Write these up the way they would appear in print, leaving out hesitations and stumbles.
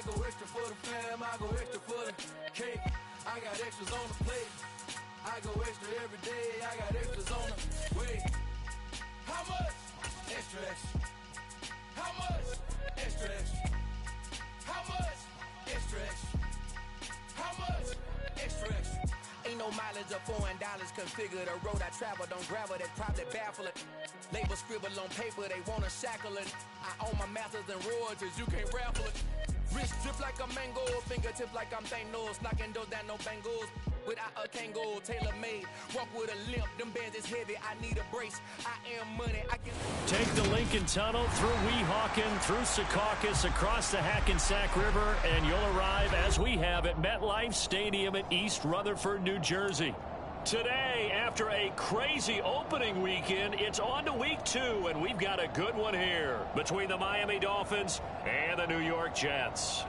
go extra for the fam, I go extra for the cake. I got extras on the plate. I go extra every day, I got extras on the way. How much? Extra, extra. How much? Extra, extra. How much? Extra, extra. How much? Extra, extra. Ain't no mileage of $4 configure the road I travel. Don't gravel, that probably baffle it. Label scribble on paper, they wanna shackle it. I own my masters and royalties, you can't raffle it. Wrist drip like a mango, fingertip like I'm Thanos. Knocking those down, no bangles. Without a Kango, tailor-made. Walk with a limp, them bands is heavy. I need a brace. I am money. I can take the Lincoln Tunnel through Weehawken, through Secaucus, across the Hackensack River, and you'll arrive, as we have, at MetLife Stadium at East Rutherford, New Jersey. Today, after a crazy opening weekend, it's on to week 2, and we've got a good one here between the Miami Dolphins and the New York Jets.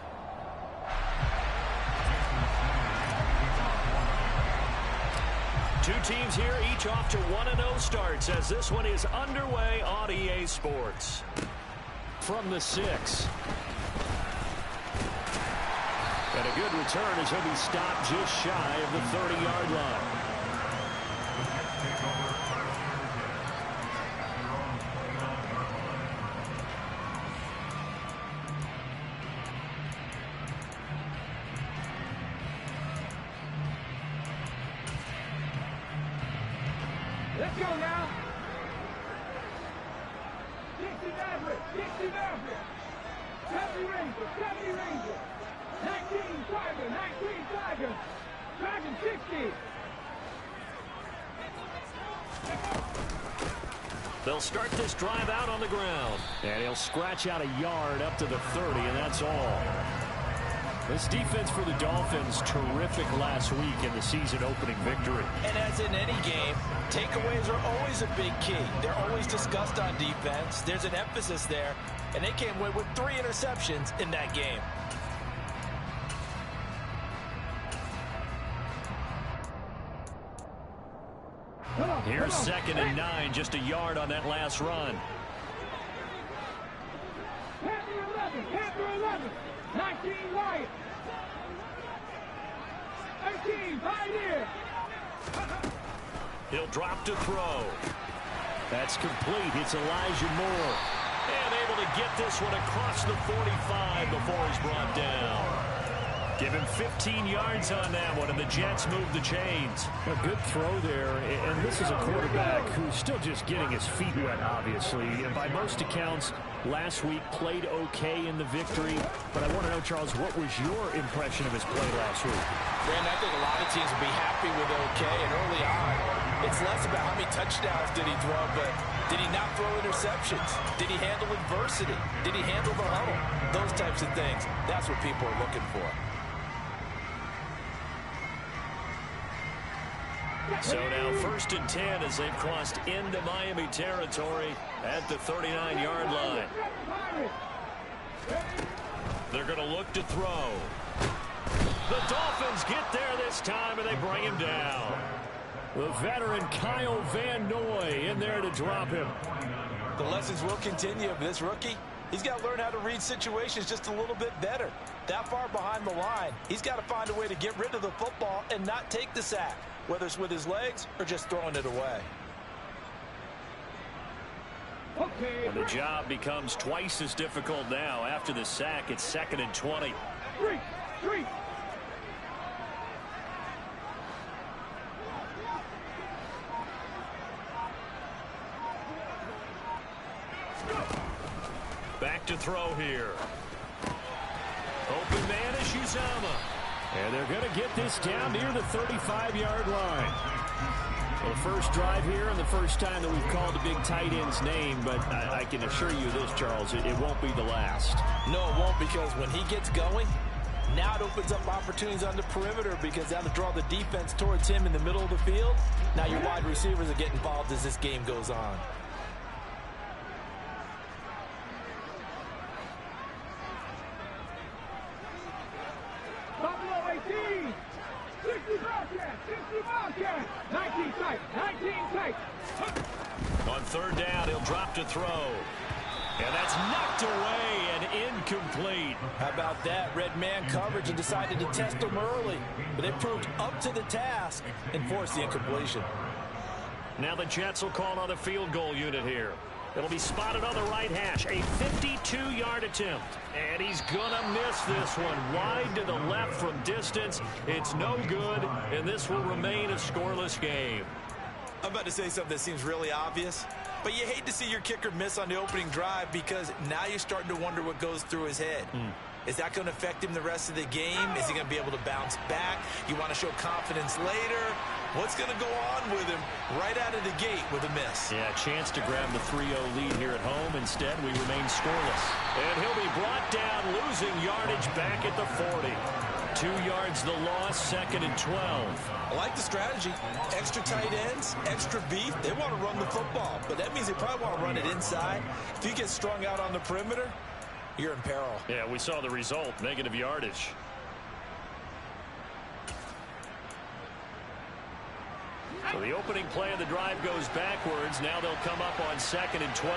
Two teams here, each off to 1-0 starts as this one is underway on EA Sports. From the 6. And a good return as he'll be stopped just shy of the 30-yard line. Let's go now. Dixie Maverick, Dixie Maverick. 70 Ranger, 70 Ranger. 19 Tiger, 19 Tiger. Dragon 60. They'll start this drive out on the ground. And he'll scratch out a yard up to the 30, and that's all. This defense for the Dolphins, terrific last week in the season-opening victory. And as in any game, takeaways are always a big key. They're always discussed on defense. There's an emphasis there, and they came away with 3 interceptions in that game. Here's 2nd and 9, just a yard on that last run. Panther 11, 19 Wyatt. 13 Pioneer. He'll drop to throw. That's complete. It's Elijah Moore. And able to get this one across the 45 before he's brought down. Give him 15 yards on that one, and the Jets move the chains. A good throw there, and this is a quarterback who's still just getting his feet wet, obviously. And by most accounts, last week played okay in the victory. But I want to know, Charles, what was your impression of his play last week? Brandon, I think a lot of teams would be happy with okay, and early on, it's less about how many touchdowns did he throw, but did he not throw interceptions? Did he handle adversity? Did he handle the huddle? Those types of things. That's what people are looking for. So now 1st and 10 as they've crossed into Miami territory at the 39-yard line. They're going to look to throw. The Dolphins get there this time, and they bring him down. The veteran Kyle Van Noy in there to drop him. The lessons will continue of this rookie. He's got to learn how to read situations just a little bit better. That far behind the line, he's got to find a way to get rid of the football and not take the sack, whether it's with his legs or just throwing it away. And the job becomes twice as difficult now. After the sack, it's 2nd and 20. Three. Back to throw here. Open man is Uzama. And they're going to get this down near the 35-yard line. Well, the first drive here and the first time that we've called a big tight end's name, but I can assure you this, Charles, it won't be the last. No, it won't, because when he gets going, now it opens up opportunities on the perimeter because that'll draw the defense towards him in the middle of the field. Now your wide receivers are getting involved as this game goes on. Buffalo 18. 60 Bobcat. 19 tight. On 3rd down, he'll drop to throw. And that's knocked away and incomplete. How about that? Red man coverage and decided to test them early. But they proved up to the task and forced the incompletion. Now the Jets will call on the field goal unit here. It'll be spotted on the right hash. A 52-yard attempt. And he's going to miss this one. Wide to the left from distance. It's no good, and this will remain a scoreless game. I'm about to say something that seems really obvious, but you hate to see your kicker miss on the opening drive because now you're starting to wonder what goes through his head. Is that going to affect him the rest of the game? Is he going to be able to bounce back? You want to show confidence later? What's going to go on with him right out of the gate with a miss? Yeah, chance to grab the 3-0 lead here at home. Instead, we remain scoreless. And he'll be brought down, losing yardage back at the 40. 2 yards the loss, 2nd and 12. I like the strategy. Extra tight ends, extra beef. They want to run the football, but that means they probably want to run it inside. If you get strung out on the perimeter, you're in peril. Yeah, we saw the result, negative yardage. So the opening play of the drive goes backwards. Now they'll come up on 2nd and 12.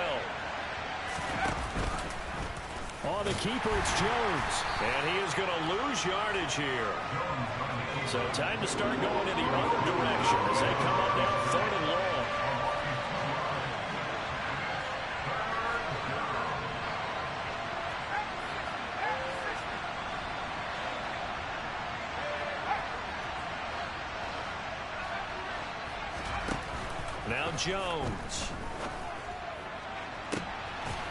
On the keeper, it's Jones. And he is going to lose yardage here. So time to start going in the other direction as they come up now 3rd and long. Now Jones.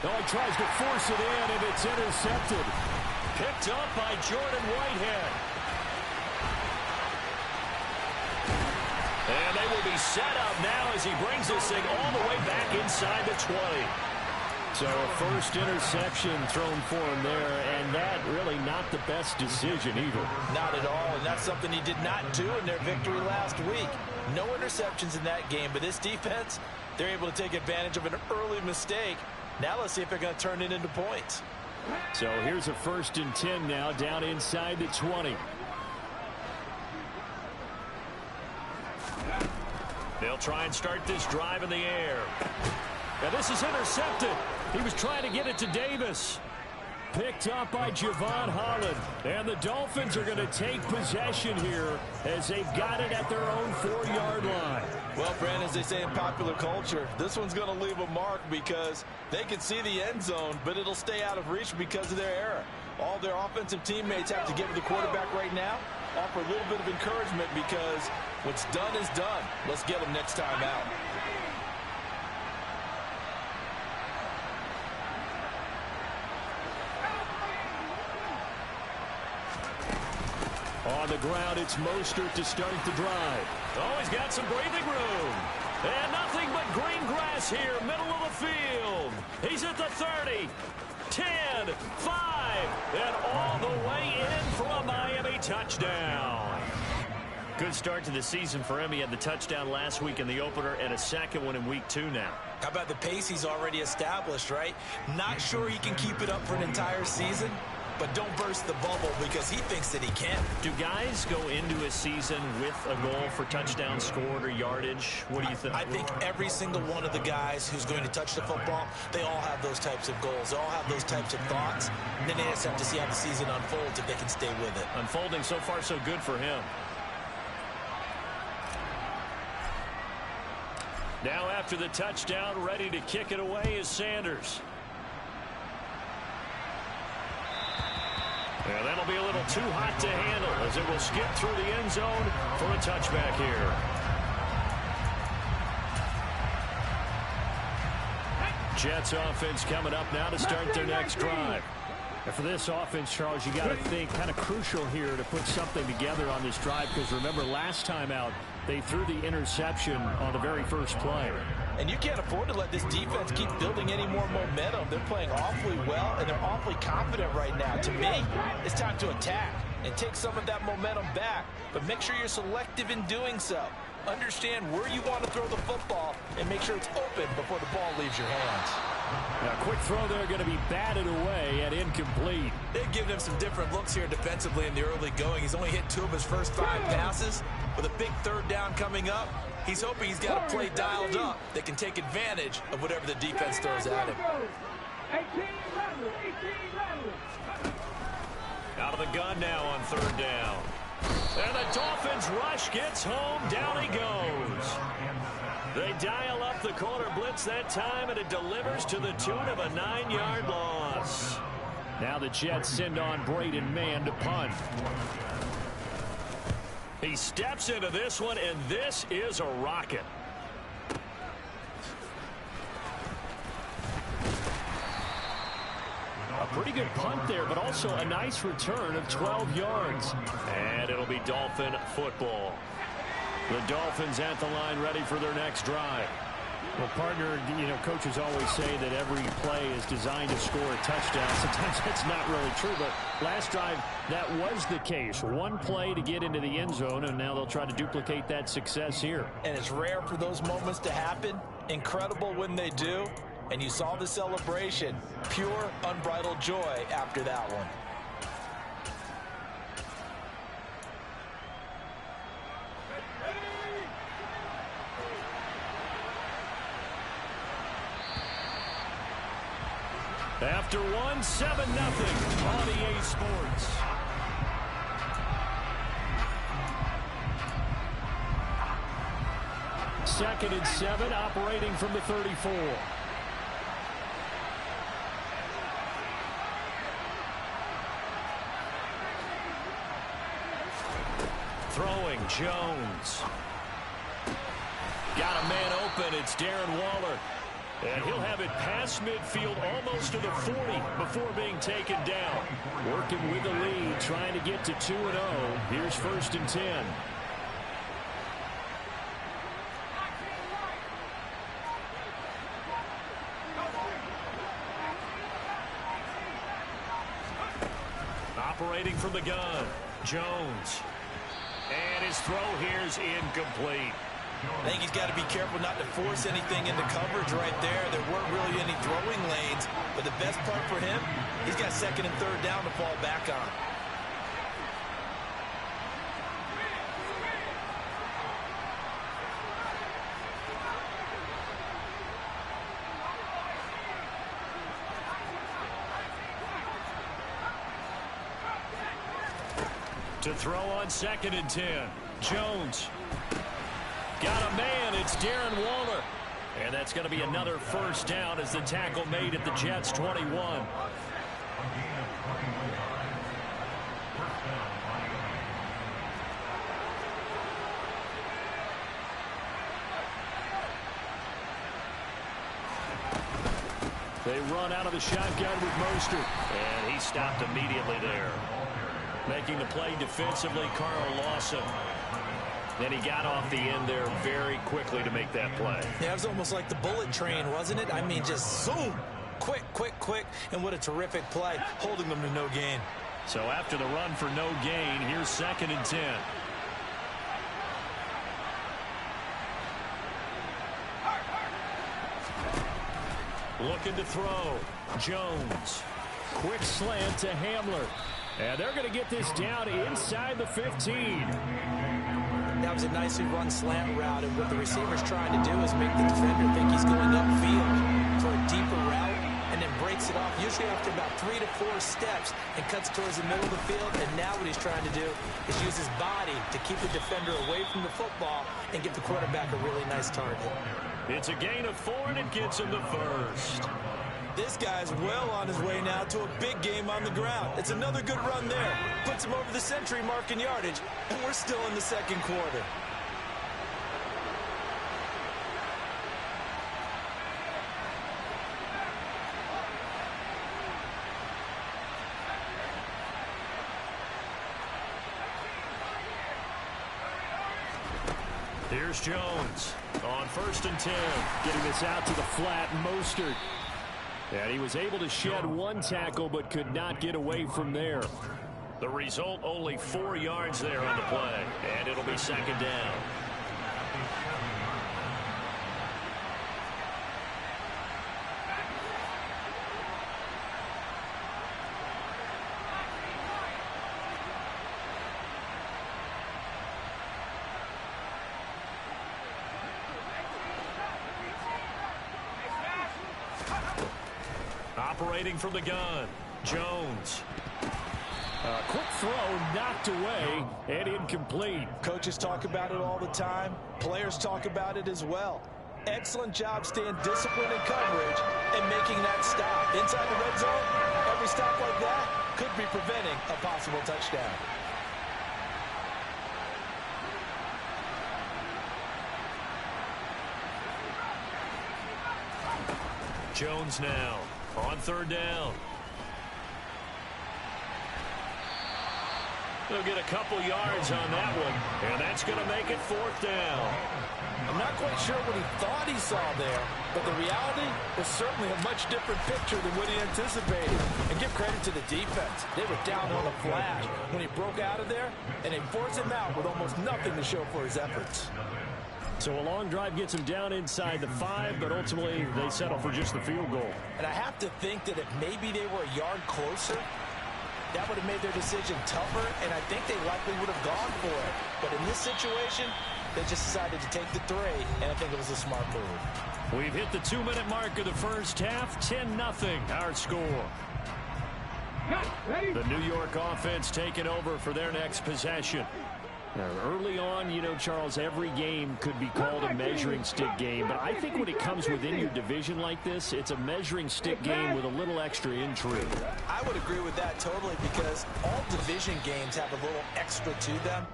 Oh, he tries to force it in, and it's intercepted. Picked up by Jordan Whitehead. And they will be set up now as he brings this thing all the way back inside the 20. So a first interception thrown for him there, and that really not the best decision either. Not at all, and that's something he did not do in their victory last week. No interceptions in that game, but this defense, they're able to take advantage of an early mistake. Now let's see if they're going to turn it into points. So here's a 1st and 10 now, down inside the 20. They'll try and start this drive in the air. Now this is intercepted. He was trying to get it to Davis. Picked up by Javon Holland. And the Dolphins are going to take possession here as they've got it at their own 4-yard line. Well, Brandon, as they say in popular culture, this one's going to leave a mark because they can see the end zone, but it'll stay out of reach because of their error. All their offensive teammates have to give the quarterback right now, offer a little bit of encouragement because what's done is done. Let's get them next time out. On the ground, it's Mostert to start the drive. Oh, he's got some breathing room. And nothing but green grass here, middle of the field. He's at the 30, 10, 5, and all the way in for a Miami touchdown. Good start to the season for him. He had the touchdown last week in the opener and a second one in week 2 now. How about the pace he's already established, right? Not sure he can keep it up for an entire season, but don't burst the bubble because he thinks that he can. Do guys go into a season with a goal for touchdown scored or yardage? What do you think? I think every single one of the guys who's going to touch the football, they all have those types of goals. They all have those types of thoughts. And then they just have to see how the season unfolds if they can stay with it. Unfolding so far so good for him. Now after the touchdown, ready to kick it away is Sanders. And that'll be a little too hot to handle as it will skip through the end zone for a touchback here. Jets offense coming up now to start their next drive. And for this offense, Charles, you got to think kind of crucial here to put something together on this drive because remember last time out they threw the interception on the very first play. And you can't afford to let this defense keep building any more momentum. They're playing awfully well, and they're awfully confident right now. To me, it's time to attack and take some of that momentum back. But make sure you're selective in doing so. Understand where you want to throw the football and make sure it's open before the ball leaves your hands. Now, quick throw there going to be batted away and incomplete. They've given him some different looks here defensively in the early going. He's only hit 2 of his first 5 passes. With a big 3rd down coming up, he's hoping he's got a play dialed up that can take advantage of whatever the defense throws at him. 18 rattle, 18 rattle. Out of the gun now on third down. And the Dolphins rush gets home. Down he goes. They dial up the corner blitz that time, and it delivers to the tune of a 9-yard loss. Now the Jets send on Braden Mann to punt. He steps into this one, and this is a rocket. A pretty good punt there, but also a nice return of 12 yards. And it'll be Dolphin football. The Dolphins at the line ready for their next drive. Well, partner, coaches always say that every play is designed to score a touchdown. Sometimes that's not really true, but last drive, that was the case. One play to get into the end zone, and now they'll try to duplicate that success here. And it's rare for those moments to happen. Incredible when they do. And you saw the celebration. Pure, unbridled joy after that one. After 7-0 on EA Sports. Second and 7, operating from the 34. Throwing, Jones. Got a man open. It's Darren Waller. And he'll have it past midfield, almost to the 40, before being taken down. Working with the lead, trying to get to 2-0. Here's 1st and 10. Operating from the gun, Jones. And his throw here is incomplete. I think he's got to be careful not to force anything into coverage right there. There weren't really any throwing lanes, but the best part for him, he's got 2nd and 3rd down to fall back on. To throw on 2nd and 10, Jones. Got a man, it's Darren Waller. And that's going to be another 1st down as the tackle made at the Jets' 21. They run out of the shotgun with Mostert. And he stopped immediately there. Making the play defensively, Carl Lawson. Then he got off the end there very quickly to make that play. Yeah, it was almost like the bullet train, wasn't it? I mean, just zoom. Quick, quick, quick. And what a terrific play, holding them to no gain. So after the run for no gain, here's 2nd and 10. Looking to throw. Jones. Quick slant to Hamler. And they're going to get this down inside the 15. That was a nicely run slant route, and what the receiver's trying to do is make the defender think he's going upfield for a deeper route, and then breaks it off, usually after about 3 to 4 steps, and cuts towards the middle of the field. And now what he's trying to do is use his body to keep the defender away from the football and give the quarterback a really nice target. It's a gain of 4, and it gets him the 1st. This guy's well on his way now to a big game on the ground. It's another good run there. Puts him over the century mark in yardage, and we're still in the 2nd quarter. Here's Jones on 1st and 10. Getting this out to the flat, Mostert. And he was able to shed 1 tackle, but could not get away from there. The result, only 4 yards there on the play. And it'll be 2nd down. operating from the gun. Jones. Quick throw knocked away and incomplete. Coaches talk about it all the time. Players talk about it as well. Excellent job staying disciplined in coverage and making that stop. Inside the red zone, every stop like that could be preventing a possible touchdown. Jones now on third down. They'll get a couple yards on that one, and that's going to make it fourth down. I'm not quite sure what he thought he saw there, but the reality was certainly a much different picture than what he anticipated. And give credit to the defense. They were down on the flash when he broke out of there, and they forced him out with almost nothing to show for his efforts. So a long drive gets him down inside the 5, but ultimately they settle for just the field goal. And I have to think that if maybe they were a yard closer, that would have made their decision tougher, and I think they likely would have gone for it. But in this situation, they just decided to take the 3, and I think it was a smart move. We've hit the 2-minute mark of the first half. 10-0 our score. The New York offense taking over for their next possession. Now, early on, you know, Charles, every game could be called a measuring stick game. But I think when it comes within your division like this, it's a measuring stick game with a little extra intrigue. I would agree with that totally because all division games have a little extra to them.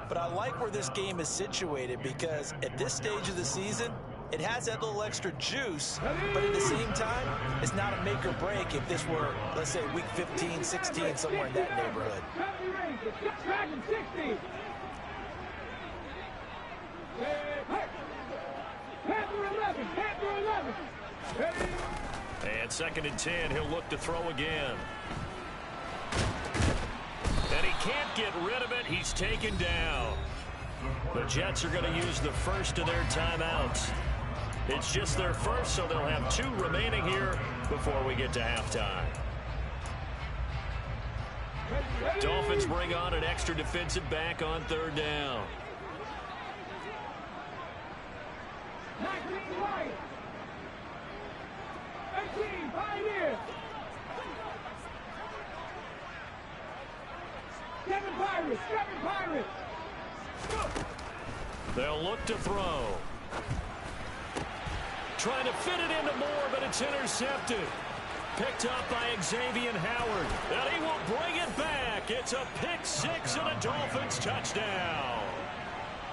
But I like where this game is situated because at this stage of the season, it has that little extra juice, but at the same time, it's not a make or break if this were, let's say, week 15, 16, somewhere in that neighborhood. And 2nd and 10, he'll look to throw again. And he can't get rid of it. He's taken down. The Jets are going to use the first of their timeouts. It's just their first, so they'll have 2 remaining here before we get to halftime. Dolphins bring on an extra defensive back on third down. 19 right. 18 Pioneer. 7 Pirates. 7 Pirates. They'll look to throw. Trying to fit it into Moore, but it's intercepted. Picked up by Xavier Howard. And he will bring it back. It's a pick 6 and a Dolphins touchdown.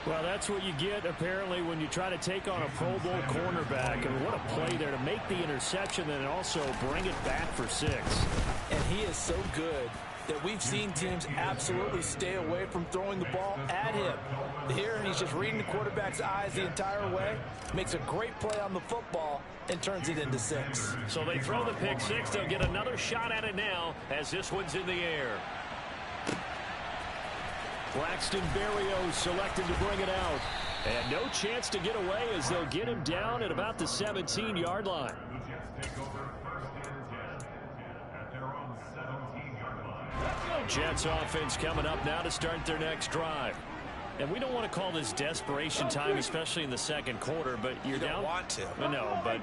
Well, that's what you get, apparently, when you try to take on a Pro Bowl cornerback. And what a play there to make the interception and also bring it back for 6. And he is so good that we've seen teams absolutely stay away from throwing the ball at him. Here, he's just reading the quarterback's eyes the entire way, makes a great play on the football, and turns it into 6. So they throw the pick 6. They'll get another shot at it now as this one's in the air. Braxton Berrios selected to bring it out. And no chance to get away as they'll get him down at about the 17-yard line. Jets offense coming up now to start their next drive. And we don't want to call this desperation time, especially in the second quarter, but you're down. You don't want to. No, but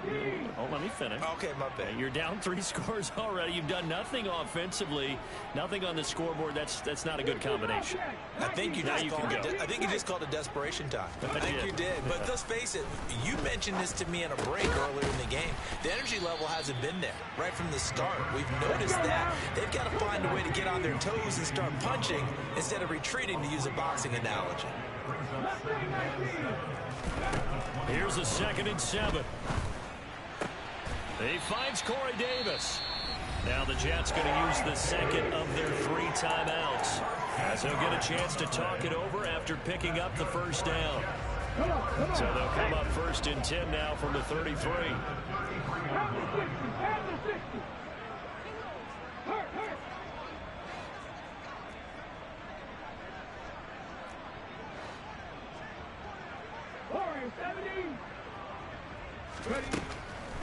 let me finish. Okay, my bad. You're down 3 scores already. You've done nothing offensively, nothing on the scoreboard. That's not a good combination. I think you just called it desperation time. I think you did. But let's face it, you mentioned this to me in a break earlier in the game. The energy level hasn't been there right from the start. We've noticed that. They've got to find a way to get on their toes and start punching instead of retreating, to use a boxing analogy. Here's a 2nd and 7. He finds Corey Davis. Now the Jets going to use the second of their 3 timeouts, as they'll get a chance to talk it over after picking up the first down. So they'll come up 1st and 10 now from the 33.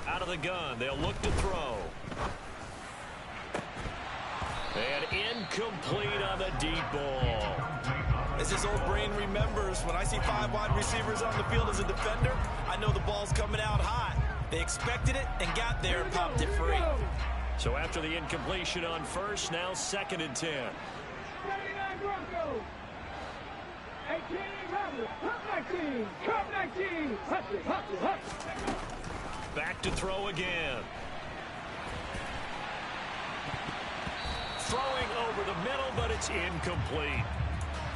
Out of the gun, they'll look to throw. And incomplete on the deep ball. As his old brain remembers, when I see 5 wide receivers on the field as a defender, I know the ball's coming out hot. They expected it and got there and popped it free. So after the incompletion on first, now 2nd and 10. 79 Broncos. 18 Roberts. Come 19. Come 19. Hustle, hustle, hustle. Back to throw again. Throwing over the middle, but it's incomplete.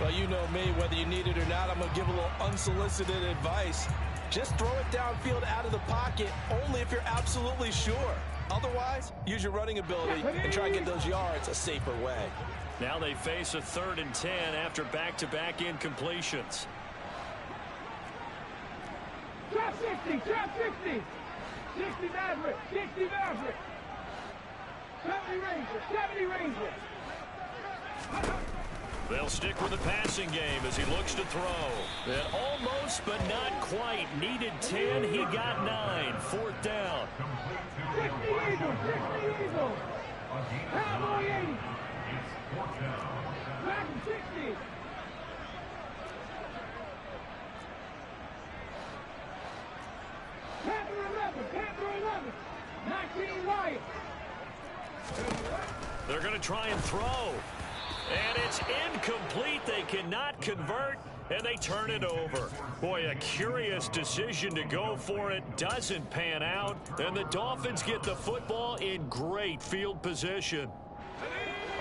Well, you know me, whether you need it or not, I'm going to give a little unsolicited advice. Just throw it downfield out of the pocket, only if you're absolutely sure. Otherwise, use your running ability and try and get those yards a safer way. Now they face a 3rd and 10 after back-to-back incompletions. Drop 60, drop 60. 60 Maverick, 60 Maverick. 70 Ranger, 70 Ranger. They'll stick with the passing game as he looks to throw. And almost, but not quite. Needed 10, he got 9. 4th down. 60 Eagles, 60 Eagles. Cowboy 80. Dragon 60. Panther 11, Panther 11. 19 Lions. They're going to try and throw. And it's incomplete. They cannot convert, and they turn it over. Boy, a curious decision to go for it. Doesn't pan out, and the Dolphins get the football in great field position.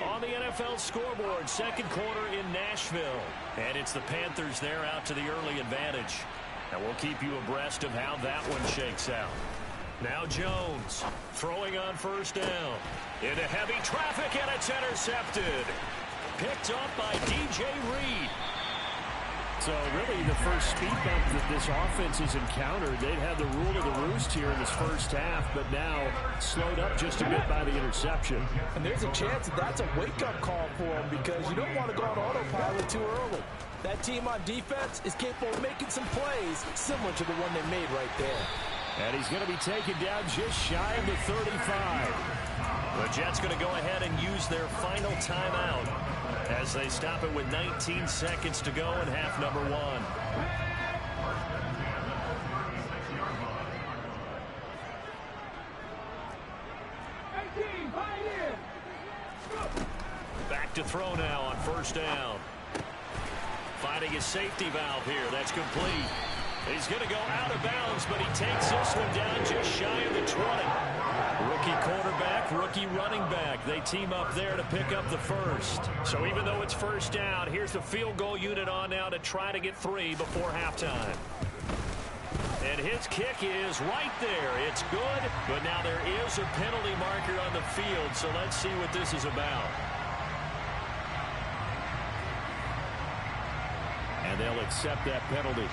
On the NFL scoreboard, 2nd quarter in Nashville. And it's the Panthers there out to the early advantage. And we'll keep you abreast of how that one shakes out. Now Jones throwing on 1st down. Into heavy traffic, and it's intercepted. Picked up by DJ Reed. So really the first speed bump that this offense has encountered, they'd had the rule of the roost here in this first half, but now slowed up just a bit by the interception. And there's a chance that that's a wake-up call for them because you don't want to go on autopilot too early. That team on defense is capable of making some plays similar to the one they made right there. And he's going to be taken down just shy of the 35. The Jets going to go ahead and use their final timeout as they stop it with 19 seconds to go in half number 1. Back to throw now on 1st down. Finding his safety valve here. That's complete. He's going to go out of bounds, but he takes this one down just shy of the 20. Rookie quarterback, rookie running back. They team up there to pick up the first. So even though it's 1st down, here's the field goal unit on now to try to get 3 before halftime. And his kick is right there. It's good, but now there is a penalty marker on the field, so let's see what this is about. And they'll accept that penalty.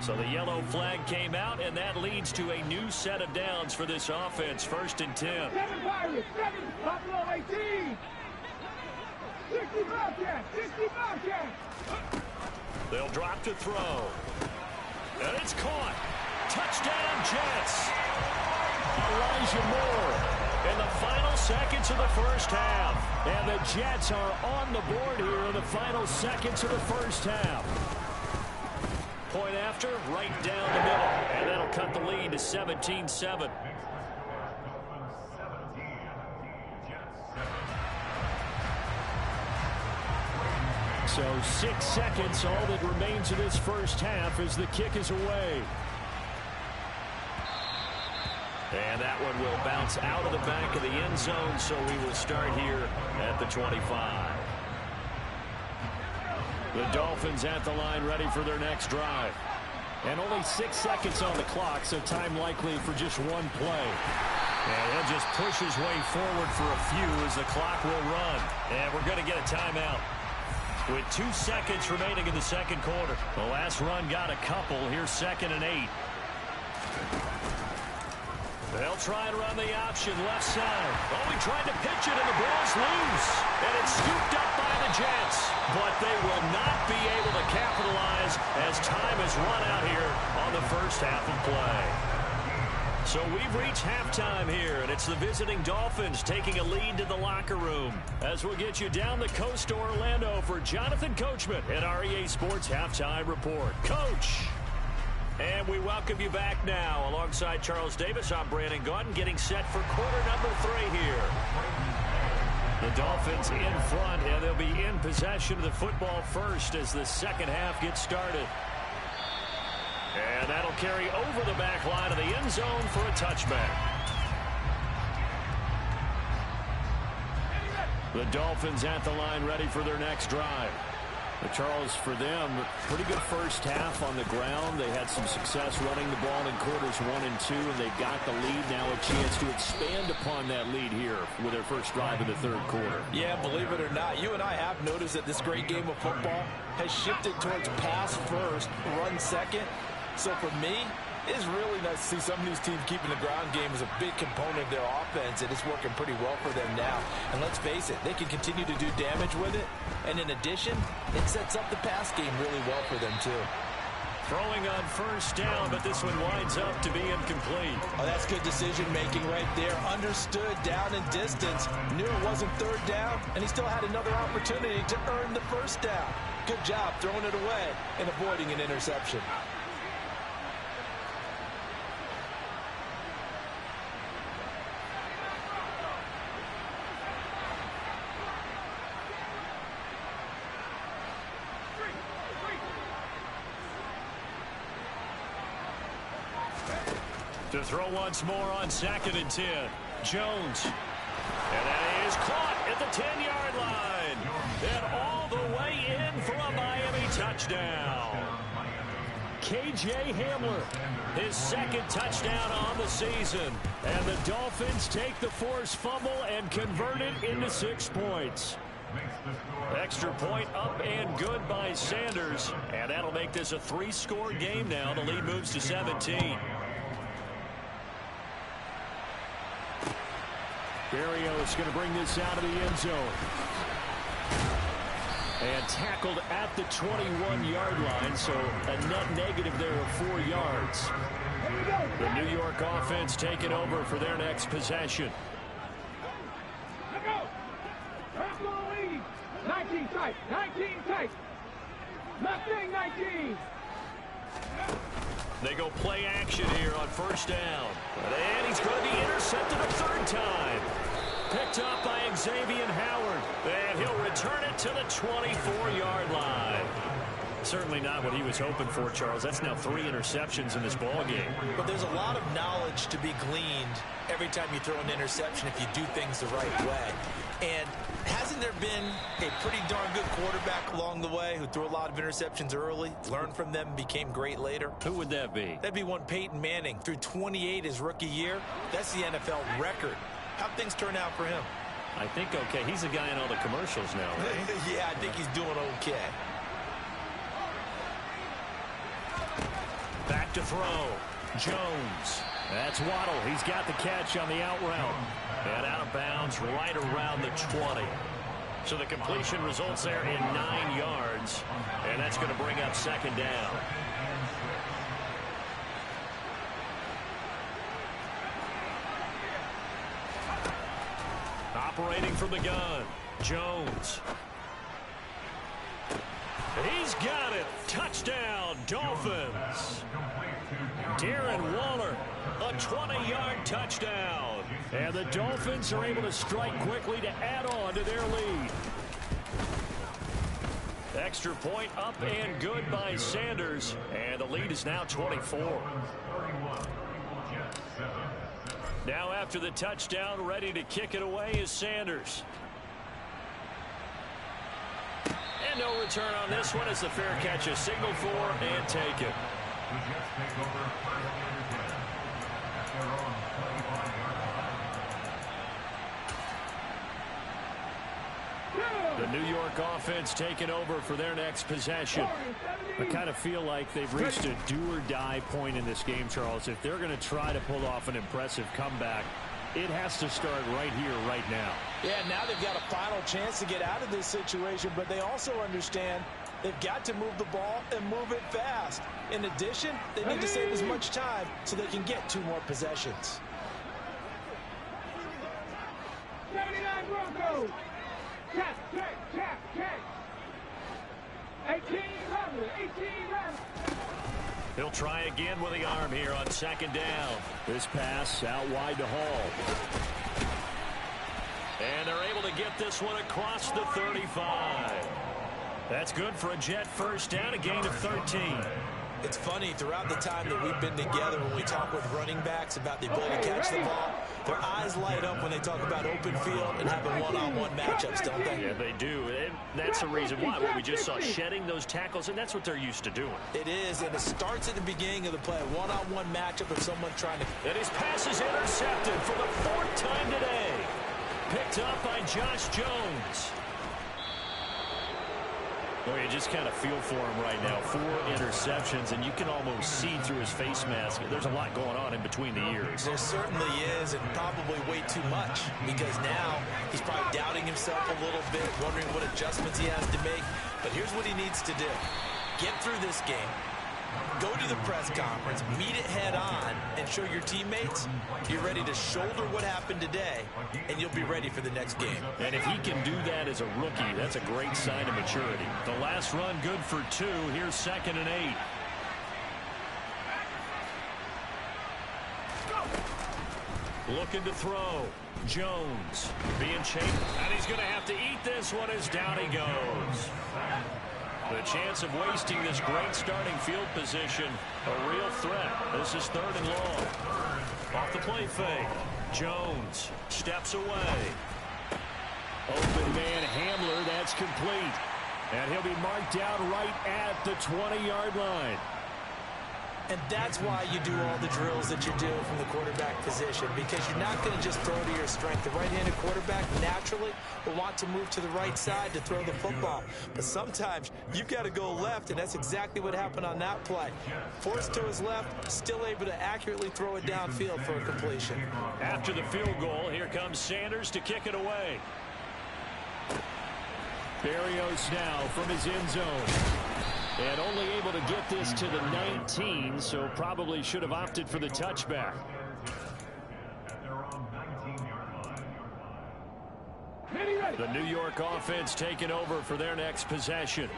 So the yellow flag came out, and that leads to a new set of downs for this offense. 1st and 10. 7 Pirates, 7 Buffalo 18. 60 Bobcats, 60 Bobcats. They'll drop to throw. And it's caught. Touchdown, Jets. Elijah Moore in the final seconds of the first half. And the Jets are on the board here in the final seconds of the first half. Point after, right down the middle. And that'll cut the lead to 17-7. So 6 seconds, all that remains of this first half as the kick is away. And that one will bounce out of the back of the end zone, so we will start here at the 25. The Dolphins at the line ready for their next drive. And only 6 seconds on the clock, so time likely for just one play. And he'll just push his way forward for a few as the clock will run. And we're going to get a timeout with 2 seconds remaining in the 2nd quarter. The last run got a couple. Here's 2nd and 8. They'll try and run the option left side. Oh, he tried to pitch it, and the ball's loose. And it's scooped up by the Jets. But they will not be able to capitalize as time has run out here on the first half of play. So we've reached halftime here, and it's the visiting Dolphins taking a lead to the locker room. As we'll get you down the coast to Orlando for Jonathan Coachman at REA Sports Halftime Report. Coach! And we welcome you back now. Alongside Charles Davis, I'm Brandon Gaudin, getting set for quarter number 3 here. The Dolphins in front, and they'll be in possession of the football first as the second half gets started. And that'll carry over the back line of the end zone for a touchback. The Dolphins at the line ready for their next drive. But Charles, for them, pretty good first half on the ground. They had some success running the ball in quarters 1 and 2, and they got the lead. Now a chance to expand upon that lead here with their first drive of the third quarter. Yeah, believe it or not, you and I have noticed that this great game of football has shifted towards pass first, run second. So for me, it's really nice to see some of these teams keeping the ground game as a big component of their offense, and it's working pretty well for them now. And let's face it, they can continue to do damage with it. And in addition, it sets up the pass game really well for them too. Throwing on first down, but this one winds up to be incomplete. Oh, that's good decision making right there. Understood down and distance. Knew it wasn't third down, and he still had another opportunity to earn the first down. Good job throwing it away and avoiding an interception. To throw once more on 2nd and 10. Jones. And that is caught at the 10-yard line. And all the way in for a Miami touchdown. K.J. Hamler, his second touchdown on the season. And the Dolphins take the forced fumble and convert it into 6 points. Extra point up and good by Sanders. And that'll make this a 3-score game now. The lead moves to 17. Berrios going to bring this out of the end zone. And tackled at the 21-yard line, so a net negative there of 4 yards. The New York offense taking over for their next possession. 19 tight, 19 tight. Left wing 19. They go play action here on first down. And he's going to be intercepted a 3rd time. Picked up by Xavier Howard. And he'll return it to the 24-yard line. Certainly not what he was hoping for, Charles. That's now 3 interceptions in this ball game. But there's a lot of knowledge to be gleaned every time you throw an interception if you do things the right way. And hasn't there been a pretty darn good quarterback along the way who threw a lot of interceptions early, learned from them, became great later? Who would that be? That'd be one Peyton Manning. Threw 28 his rookie year. That's the NFL record. How'd things turn out for him? I think okay. He's the guy in all the commercials now, right? Yeah, I think he's doing okay. Back to throw. Jones. That's Waddle. He's got the catch on the out route. And out of bounds right around the 20. So the completion results there in 9 yards. And that's going to bring up 2nd down. Operating from the gun. Jones. He's got it. Touchdown, Dolphins. Darren Waller, a 20-yard touchdown. And the Dolphins are able to strike quickly to add on to their lead. Extra point up and good by Sanders. And the lead is now 24. Now after the touchdown, ready to kick it away is Sanders. And no return on this one as the fair catch is signaled for and taken. The New York offense taking over for their next possession. I kind of feel like they've reached a do-or-die point in this game, Charles. If they're going to try to pull off an impressive comeback, it has to start right here, right now. Yeah, now they've got a final chance to get out of this situation, but they also understand They've got to move the ball and move it fast. In addition, they need to save as much time so they can get 2 more possessions. 79 Broncos. Check. 18 Robert. He'll try again with the arm here on 2nd down. This pass out wide to Hall. And they're able to get this one across the 35. That's good for a Jet first down, a gain of 13. It's funny, throughout the time that we've been together, when we talk with running backs about the ability to catch the ball, their eyes light up when they talk about open field and having one-on-one matchups, don't they? Yeah, they do. And that's the reason why. What we just saw, shedding those tackles, and that's what they're used to doing. It is, and it starts at the beginning of the play. One-on-one matchup of someone trying to... And his pass is intercepted for the 4th time today. Picked up by Josh Jones. Well, you just kind of feel for him right now. 4 interceptions, and you can almost see through his face mask. There's a lot going on in between the ears. There certainly is, and probably way too much, because now he's probably doubting himself a little bit, wondering what adjustments he has to make. But here's what he needs to do. Get through this game. Go to the press conference, meet it head on, and show your teammates you're ready to shoulder what happened today, and you'll be ready for the next game. And if he can do that as a rookie, that's a great sign of maturity. The last run good for 2. Here's 2nd and 8. Looking to throw. Jones being chased, and he's going to have to eat this one as down he goes. The chance of wasting this great starting field position, a real threat. This is 3rd and long. Off the play fake. Jones steps away. Open man Hamler, that's complete. And he'll be marked down right at the 20-yard line. And that's why you do all the drills that you do from the quarterback position, because you're not going to just throw to your strength. The right-handed quarterback naturally will want to move to the right side to throw the football. But sometimes you've got to go left, and that's exactly what happened on that play. Forced to his left, still able to accurately throw it downfield for a completion. After the field goal, here comes Sanders to kick it away. Berrios now from his end zone. And only able to get this to the 19, so probably should have opted for the touchback. The New York offense taking over for their next possession.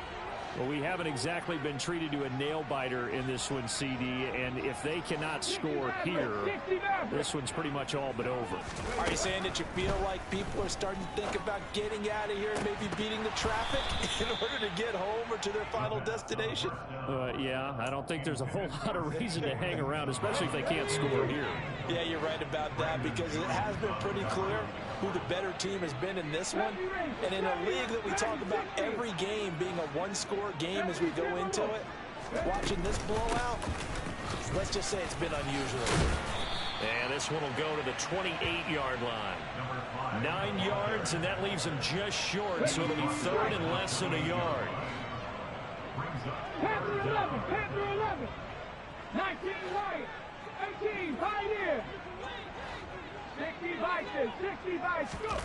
Well, we haven't exactly been treated to a nail-biter in this one, CD, and if they cannot score here, this one's pretty much all but over. Are you saying that you feel like people are starting to think about getting out of here and maybe beating the traffic in order to get home or to their final destination? Yeah, I don't think there's a whole lot of reason to hang around, especially if they can't score here. Yeah, you're right about that, because it has been pretty clear who the better team has been in this one. And in a league that we talk about every game being a one-score game as we go into it, watching this blowout, let's just say it's been unusual. And this one will go to the 28-yard line. 9 yards, and that leaves him just short, so it'll be 3rd and less than a yard. Panther 11. 19 White. 18 Pioneer. 60 Vices. 60 Vices.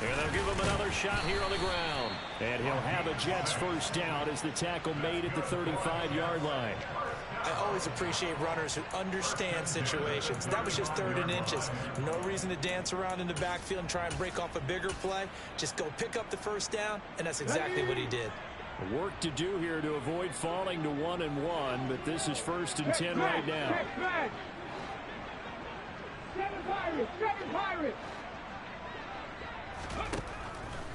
And they'll give him another shot here on the ground. And he'll have a Jets first down as the tackle made at the 35-yard line. I always appreciate runners who understand situations. That was just 3rd and inches. No reason to dance around in the backfield and try and break off a bigger play. Just go pick up the first down, and that's exactly what he did. Work to do here to avoid falling to 1-1, but this is 1st and 10 right now. 7 Pirates.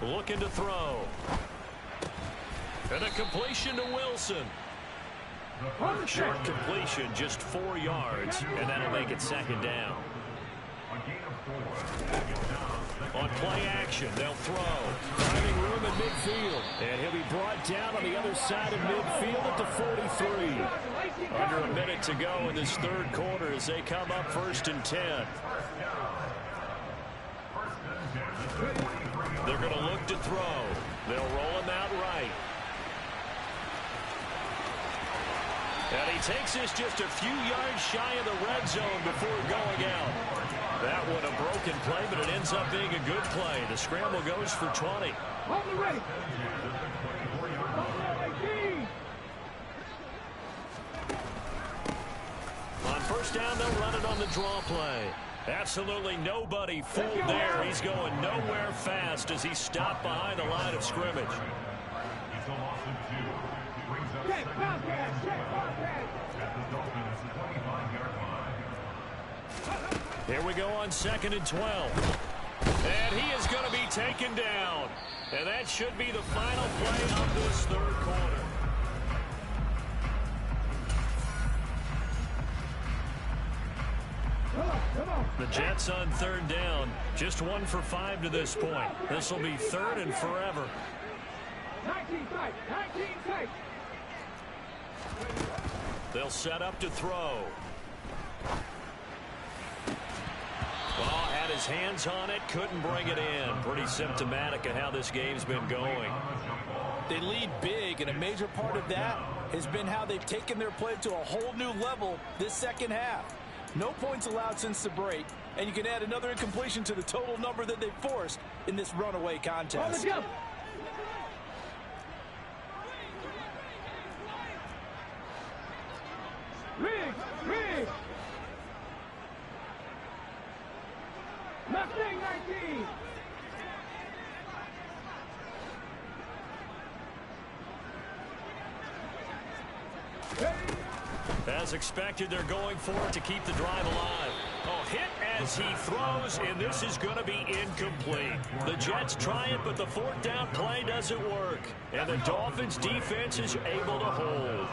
Looking to throw. And a completion to Wilson. Short completion, just 4 yards, and that'll make it 2nd down. On play action, they'll throw. Finding room in midfield. And he'll be brought down on the other side of midfield at the 43. Under a minute to go in this 3rd quarter as they come up 1st and 10. They're going to look to throw. They'll roll him out right. And he takes this just a few yards shy of the red zone before going out. That one a broken play, but it ends up being a good play. The scramble goes for 20. On the ready. On first down, they'll run it on the draw play. Absolutely nobody fooled there. He's going nowhere fast as he stopped behind the line of scrimmage. Here we go on 2nd and 12. And he is going to be taken down. And that should be the final play of this third quarter. The Jets on 3rd down. Just 1 for 5 to this point. This will be 3rd and forever. 19 tight. They'll set up to throw. Ball had his hands on it, couldn't bring it in. Pretty symptomatic of how this game's been going. They lead big, and a major part of that has been how they've taken their play to a whole new level this second half. No points allowed since the break, and you can add another incompletion to the total number that they've forced in this runaway contest. Rig. Mustang 19. As expected, they're going for it to keep the drive alive. Oh, hit as he throws, and this is going to be incomplete. The Jets try it, but the 4th down play doesn't work. And the Dolphins' defense is able to hold.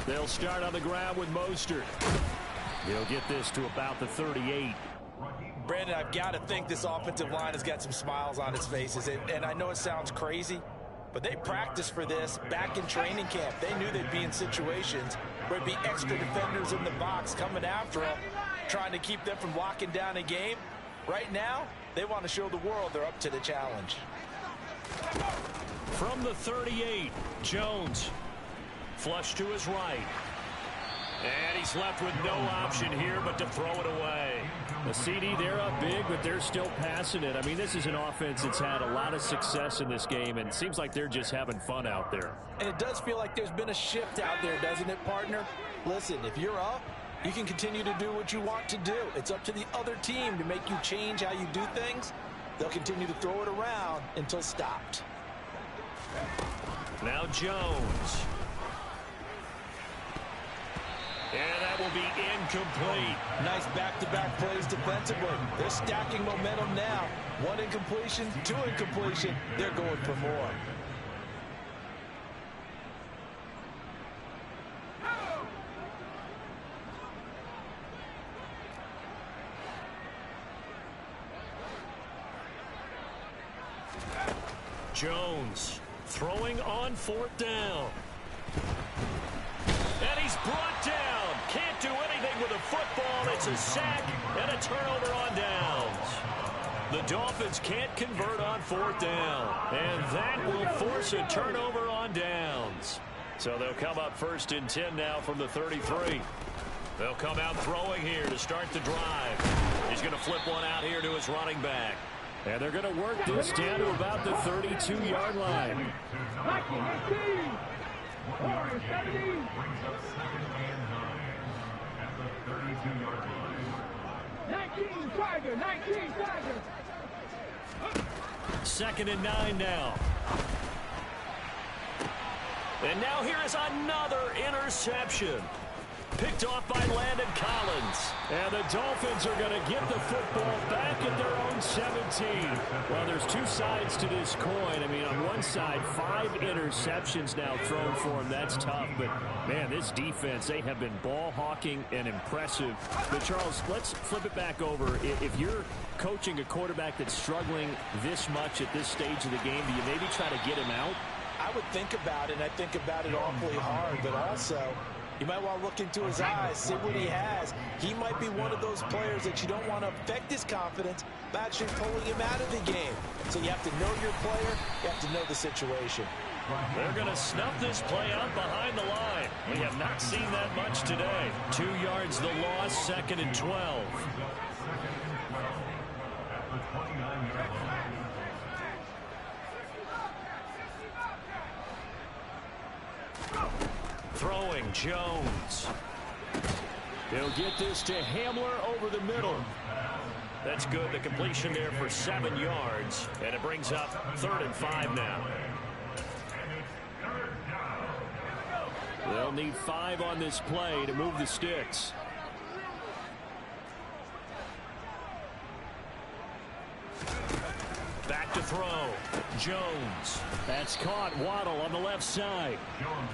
They'll start on the ground with Mostert. He'll get this to about the 38. Brandon, I've got to think this offensive line has got some smiles on its faces. And I know it sounds crazy, but they practiced for this back in training camp. They knew they'd be in situations where there'd be extra defenders in the box coming after them, trying to keep them from locking down a game. Right now, they want to show the world they're up to the challenge. From the 38, Jones. Flush to his right. And he's left with no option here but to throw it away. The CD, they're up big, but they're still passing it. I mean, this is an offense that's had a lot of success in this game, and it seems like they're just having fun out there. And it does feel like there's been a shift out there, doesn't it, partner? Listen, if you're up, you can continue to do what you want to do. It's up to the other team to make you change how you do things. They'll continue to throw it around until stopped. Now Jones. And that will be incomplete. Nice back-to-back plays defensively. They're stacking momentum now. 1 incompletion, 2 incompletion. They're going for more. Jones throwing on 4th down. And he's brought down. Can't do anything with a football. It's a sack and a turnover on downs. The Dolphins can't convert on 4th down. And that will force a turnover on downs. So they'll come up 1st and 10 now from the 33. They'll come out throwing here to start the drive. He's going to flip one out here to his running back. And they're going to work this down to about the 32-yard line. 2nd and 9 now. And now here is another interception. Picked off by Landon Collins. And the Dolphins are going to get the football back at their own 17. Well, there's 2 sides to this coin. I mean, on one side, 5 interceptions now thrown for them. That's tough. But, man, this defense, they have been ball hawking and impressive. But, Charles, let's flip it back over. If you're coaching a quarterback that's struggling this much at this stage of the game, do you maybe try to get him out? I would think about it, and I think about it awfully hard, but also you might want to look into his eyes, see what he has. He might be one of those players that you don't want to affect his confidence by actually pulling him out of the game. So you have to know your player. You have to know the situation. They're going to snuff this play out behind the line. We have not seen that much today. 2 yards the loss, 2nd and 12. Throwing Jones. They'll get this to Hamler over the middle. That's good. The completion there for 7 yards. And it brings up 3rd and 5 now. They'll need 5 on this play to move the sticks. Back to throw. Jones. That's caught. Waddle on the left side.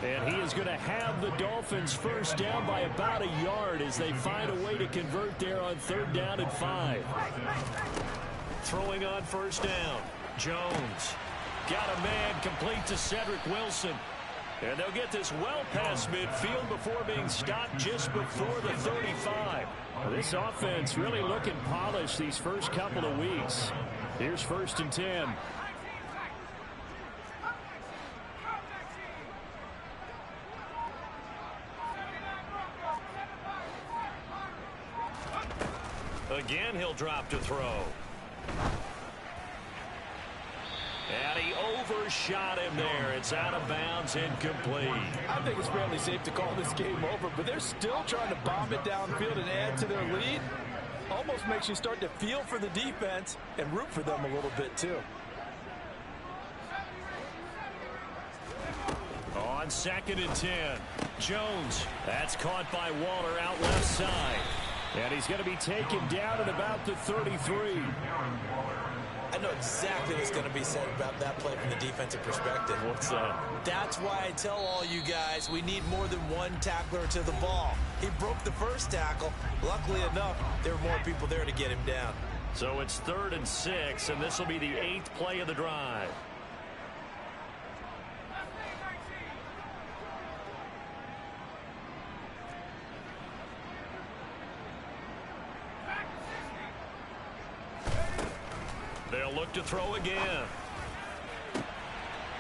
And he is going to have the Dolphins first down by about a yard as they find a way to convert there on 3rd down and 5. Throwing on 1st down. Jones. Got a man complete to Cedric Wilson. And they'll get this well past midfield before being stopped just before the 35. Well, this offense really looking polished these first couple of weeks. Here's 1st and 10. Again, he'll drop to throw. And he overshot him there. It's out of bounds, incomplete. I think it's fairly safe to call this game over, but they're still trying to bomb it downfield and add to their lead. Almost makes you start to feel for the defense and root for them a little bit, too. On 2nd and 10, Jones. That's caught by Waller out left side. And he's going to be taken down at about the 33. I know exactly what's going to be said about that play from the defensive perspective. What's that? That's why I tell all you guys we need more than one tackler to the ball. He broke the first tackle. Luckily enough, there were more people there to get him down. So it's 3rd and 6, and this will be the 8th play of the drive. They'll look to throw again.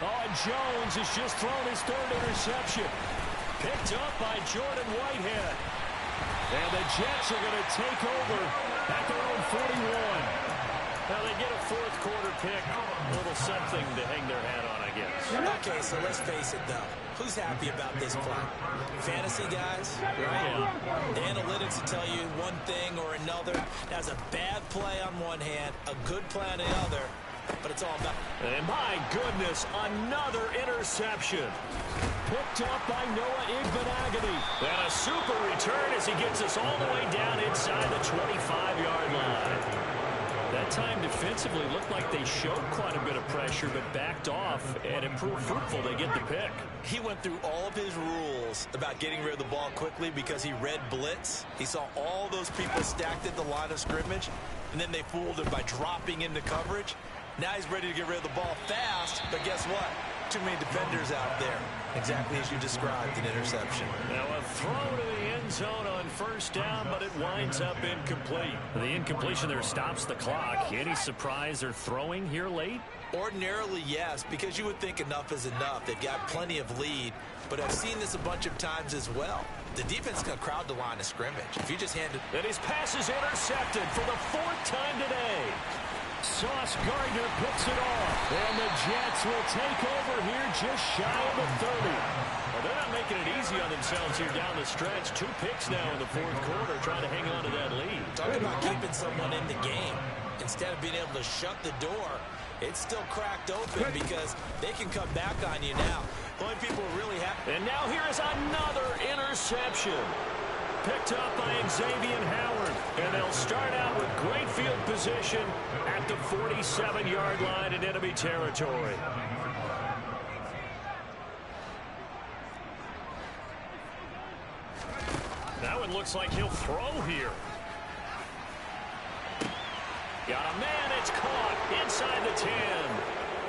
Oh, and Jones has just thrown his 3rd interception. Picked up by Jordan Whitehead. And the Jets are going to take over at their own 41. Now they get a 4th quarter pick. A little something to hang their hat on, I guess. Okay, so let's face it, though. Who's happy about this play? Fantasy guys, right? Yeah. The analytics will tell you one thing or another. That's a bad play on one hand, a good play on the other, but it's all about... And my goodness, another interception. Picked up by Noah Igbenogany. And a super return as he gets us all the way down inside the 25-yard line. That time defensively looked like they showed quite a bit of pressure but backed off and improved fruitful. They get the pick. He went through all of his rules about getting rid of the ball quickly because he read blitz. He saw all those people stacked at the line of scrimmage, and then they fooled him by dropping into coverage. Now he's ready to get rid of the ball fast, but guess what? Too many defenders out there. Exactly as you described, an interception. Now a throw to the end zone on 1st down, but it winds up incomplete. The incompletion there stops the clock. Any surprise they're throwing here late? Ordinarily, yes, because you would think enough is enough. They've got plenty of lead, but I've seen this a bunch of times as well. The defense is going to crowd the line of scrimmage. If you just hand it... And his pass is intercepted for the 4th time today. Sauce Gardner picks it off. And the Jets will take over here just shy of the 30. Well, they're not making it easy on themselves here down the stretch. 2 picks now in the 4th quarter trying to hang on to that lead. Talking about keeping someone in the game. Instead of being able to shut the door, it's still cracked open because they can come back on you now. The only people really happy. And now here is another interception. Picked up by Xavier Howard. And they'll start out with great field position at the 47-yard line in enemy territory. Now it looks like he'll throw here. Got a man, it's caught inside the 10.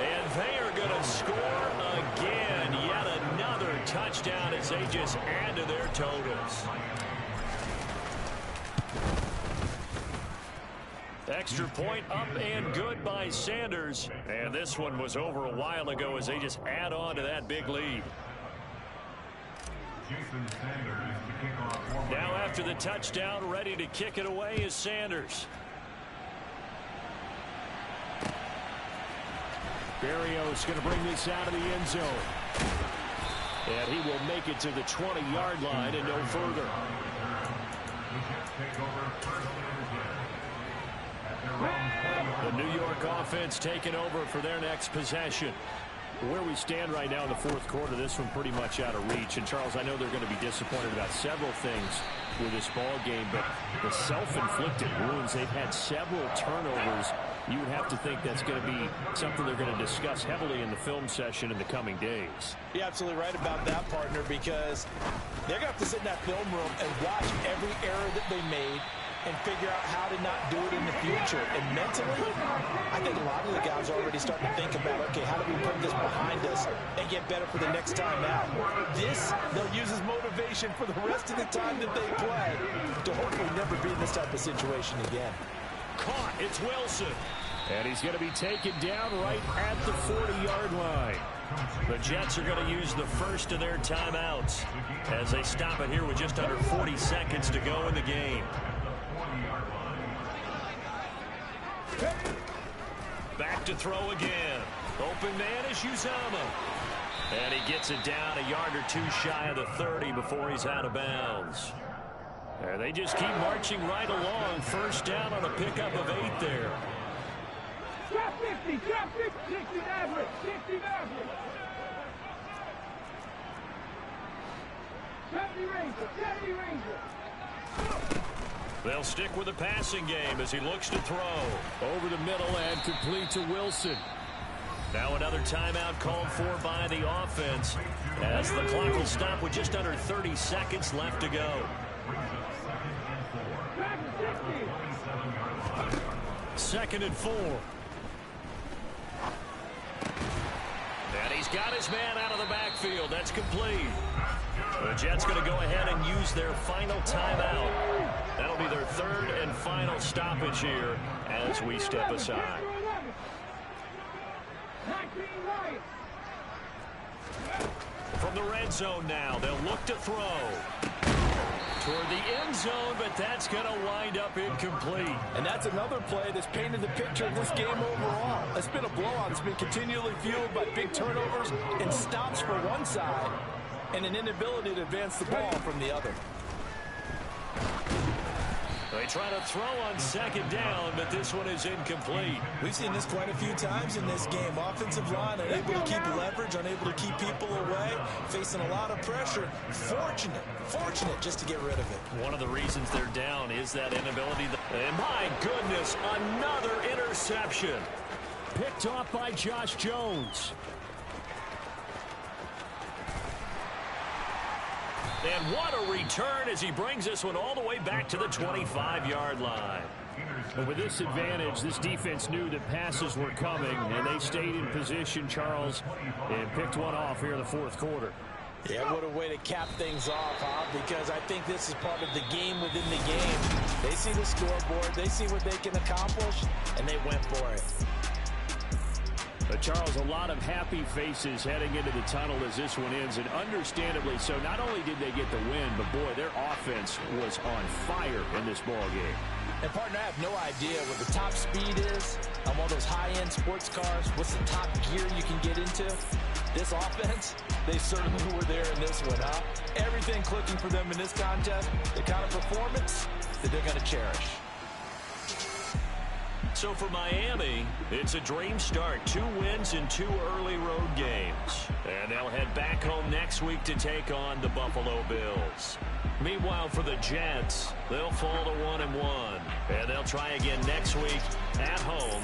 And they are going to score again. Yet another touchdown as they just add to their totals. extra point up and good by Sanders. And this one was over a while ago as they just add on to that big lead. Now after the touchdown, ready to kick it away is Sanders. Berrios going to bring this out of the end zone. And he will make it to the 20-yard line and no further. The New York offense taking over for their next possession. Where we stand right now in the fourth quarter, this one pretty much out of reach. And, Charles, I know they're going to be disappointed about several things with this ball game, but the self-inflicted wounds, they've had several turnovers. You would have to think that's going to be something they're going to discuss heavily in the film session in the coming days. You're absolutely right about that, partner, because they're going to have to sit in that film room and watch every error that they made and figure out how to not do it in the future. And mentally, I think a lot of the guys are already starting to think about, okay, how do we put this behind us and get better for the next time out? This, they'll use as motivation for the rest of the time that they play to hopefully never be in this type of situation again. Caught, it's Wilson. And he's going to be taken down right at the 40-yard line. The Jets are going to use the first of their timeouts as they stop it here with just under 40 seconds to go in the game. Back to throw again. Open man is Uzama. And he gets it down a yard or two shy of the 30 before he's out of bounds. And they just keep marching right along. First down on a pickup of 8 there. Drop 50, drop 50, 60 average, 60 average. 70 Ranger, 70 Ranger. They'll stick with the passing game as he looks to throw. Over the middle and complete to Wilson. Now another timeout called for by the offense as the clock will stop with just under 30 seconds left to go. Second and 4. And he's got his man out of the backfield. That's complete. The Jets going to go ahead and use their final timeout. That'll be their third and final stoppage here as we step aside. From the red zone now, they'll look to throw. Toward the end zone, but that's going to wind up incomplete. And that's another play that's painted the picture of this game overall. It's been a blowout. It's been continually fueled by big turnovers and stops for one side and an inability to advance the ball from the other. They try to throw on second down, but this one is incomplete. We've seen this quite a few times in this game. Offensive line unable to keep leverage, unable to keep people away, facing a lot of pressure. Fortunate just to get rid of it. One of the reasons they're down is that inability. And my goodness, another interception. Picked off by Josh Jones. And what a return as he brings this one all the way back to the 25-yard line. But with this advantage, this defense knew that passes were coming, and they stayed in position, Charles, and picked one off here in the fourth quarter. Yeah, what a way to cap things off, huh? Because I think this is part of the game within the game. They see the scoreboard, they see what they can accomplish, and they went for it. But Charles, a lot of happy faces heading into the tunnel as this one ends, and understandably so. Not only did they get the win, but boy, their offense was on fire in this ball game. And partner, I have no idea what the top speed is on one of those high-end sports cars. What's the top gear you can get into? This offense, they certainly were there in this one, huh? Everything clicking for them in this contest, the kind of performance that they're going to cherish. So for Miami, it's a dream start. 2 wins in 2 early road games. And they'll head back home next week to take on the Buffalo Bills. Meanwhile, for the Jets, they'll fall to 1-1. And they'll try again next week at home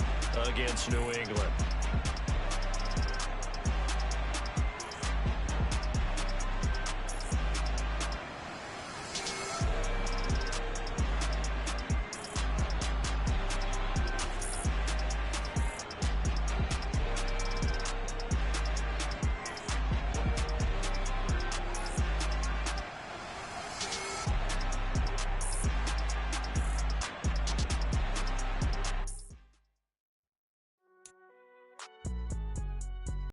against New England.